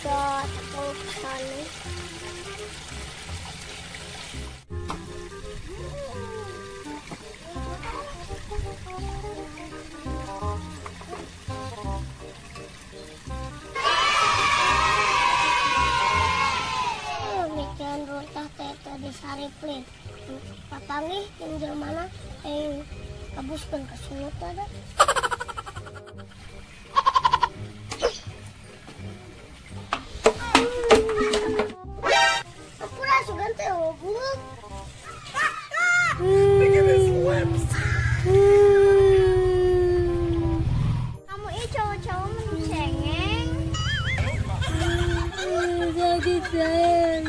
ke tepung sana. Bikin runtah tete di saripli. Patangi tinggal mana? Kabuskan ke sungut ada. Apura sugan teh oguk. Kamu ini cowok-cowok mencengeng. Jadi sayang.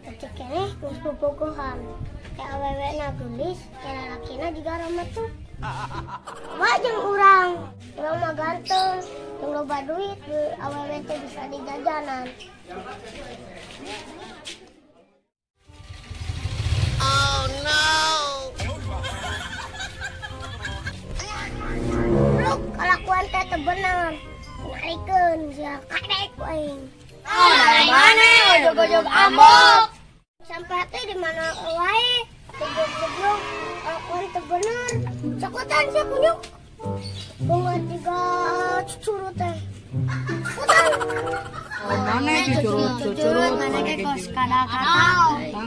Kecekene gus bobogohan. Kayak awewe na gelis, kayak lalakina juga ramah tuh. Wajeng urang mah ganteng, yang loba duit, awewe teh bisa di jajanan. Oh no! Ruk, kalakuan teh teu bener. Narikeun sia kadek aing. Oh, dari mana? Ojog-ojog ambok. Sampai teh di mana wae. Goblok, kalakuan teh bener. Cakutan sia kunyuk. Bunga 3 cucurut teh. Cakutan. Oh, mana cucurut? Mana ke kos kata-kata?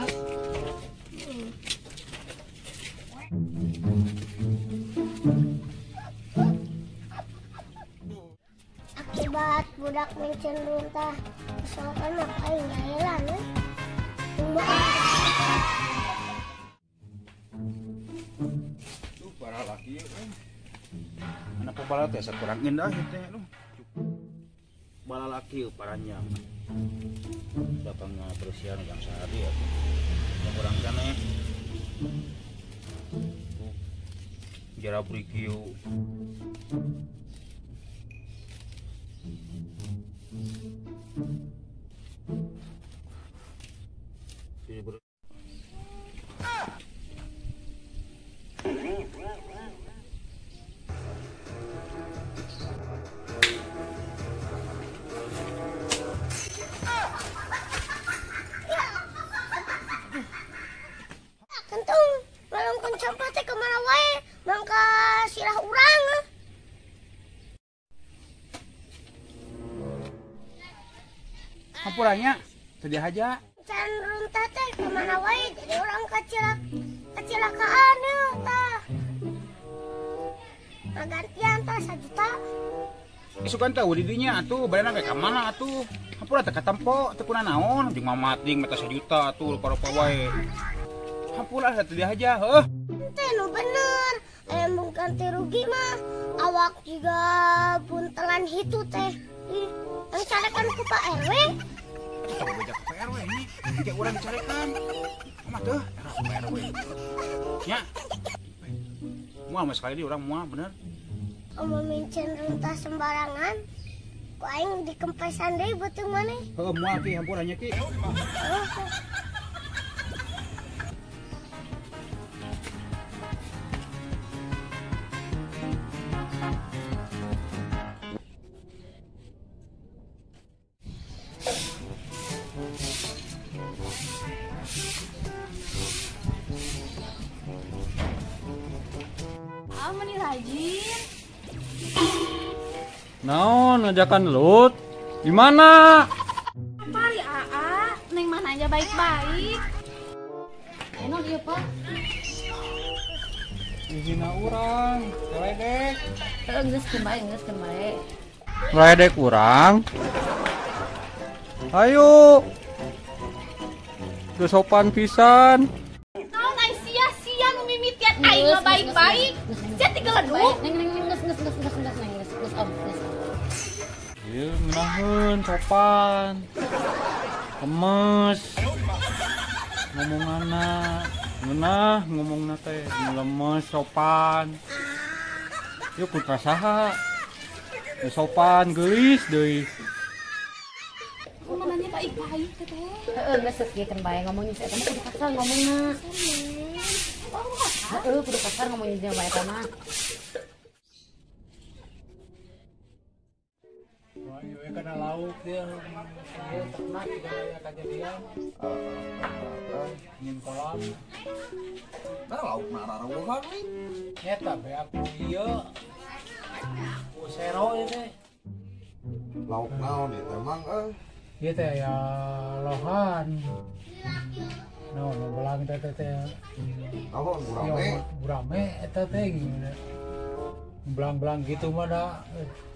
Akibat budak mencen runtah, misalkan ngapain jalan ya? Tuh para laki, anak pebala teh kurang indah teh lu. Bala laki paranya, datang berusia yang sehari ya, yang kurang sana. Jara berikiu. Kentung, malungkeun sampah teh kemana wae? Mangka sirah urang. Hampuranya, sedih aja. Can runtah teh kemana wae? Jadi orang kecelakaan ya tah. Gantian tah 1 juta. Isukan tahu didinya atuh, badan kayak kemana atuh? Hampura teh katempo, teu kuna naon, jeung mamating mata 1 juta atuh rupa-rupa wae. Hampura sedih aja, heuh. Teh nu bener. Embung ganti rugi mah awak juga buntelan hitu teh. Yang carekan ku Pak RW. Kita bejak ke PRW ini, kayak urang dicarekan. Mah teh, era PRW. Nya. Mual mah sekali di urang mual bener. Mau mincen runtah sembarangan. Ku aing dikempesan deui beuteung maneh. Heuh mual ki hampuranya ki. Meni rajin. Naon ngajakan lut? Di mana? Pari Aa, neng mana aja baik-baik. Enak ieu, Pak. Izina urang, ledek. Geus kembali. Ledek urang. Ayo. Geus sopan pisan. Naon ai sia-sia nu mimitian aing mah baik-baik. Sia tigeleduk. Neng Ieu ngeunaheun sopan. Lemes. Ngomonganna ngeunah ngomongna teh lemes sopan. Ieu putra saha? Sopan geulis deui. Ngomongannya baik-baik teh. Heeh, geus kieu bae ngomongin saya teh kudu kasar ngomongna. Kudu kasar ngomongin sama eta mah. Wah, iya karena lauk dia ternak juga ya kejadian. Ingin kolam. Nah, lauk nararawuhan nih. Eta be aku ieu. Usero ieu teh. Lauk naon itu emang Ieu teh ya lohan. No, belang teh naon gurame. Ya, gurame eta teh gini. Belang-belang gitu mah da.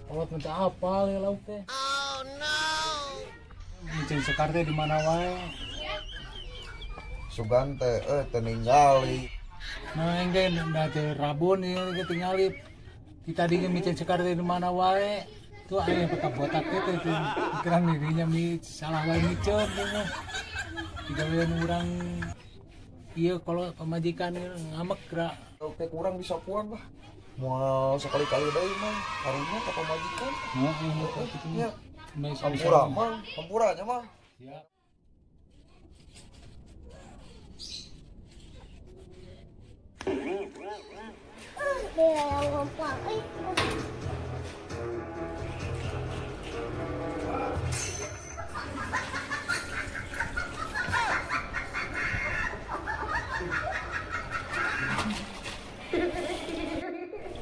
Kalau minta apa ya lauk teh? Oh no. Micin sekar teh di mana wae? Sugan teh ningali. Nah, engge da teh rabun ieu tingali. Kita dingin micin sekar teh di mana wae? Tuh aya botak-botak teh pikiran dirinya salah wae micin teh. Tiga bulan urang ieu kalau pemajikan ngamek gerak. Lauk teh kurang bisa puan lah. Moal sekali-kali deui mah harunya ka pamajikan. Ya. Hampuranya mah. Ya. Dia yang ngomong.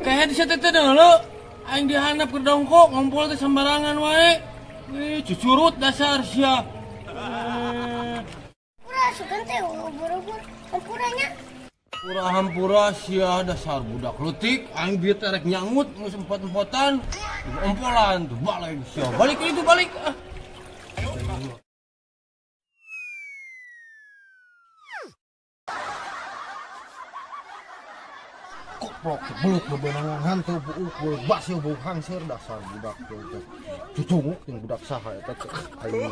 Kayak di situ teh dulu, aing dihandap ke dongkok ngompol teh sembarangan wae. Cucurut dasar sia. Pura sukan teh ubur-ubur. Hampuranya. Pura hampura sia dasar budak leutik, aing bieu teh rek nyangut geus empot-empotan, ompolan tuh balik sia. Balik itu balik. Koplok beluk bebenangan hantu buuk basih buuk hangsir dasar budak teh. Cucunguk jeung budak saha eta teh aing.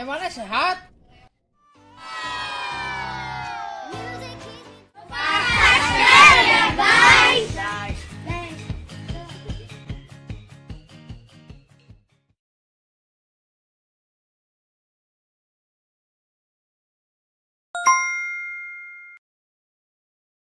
Mana sehat?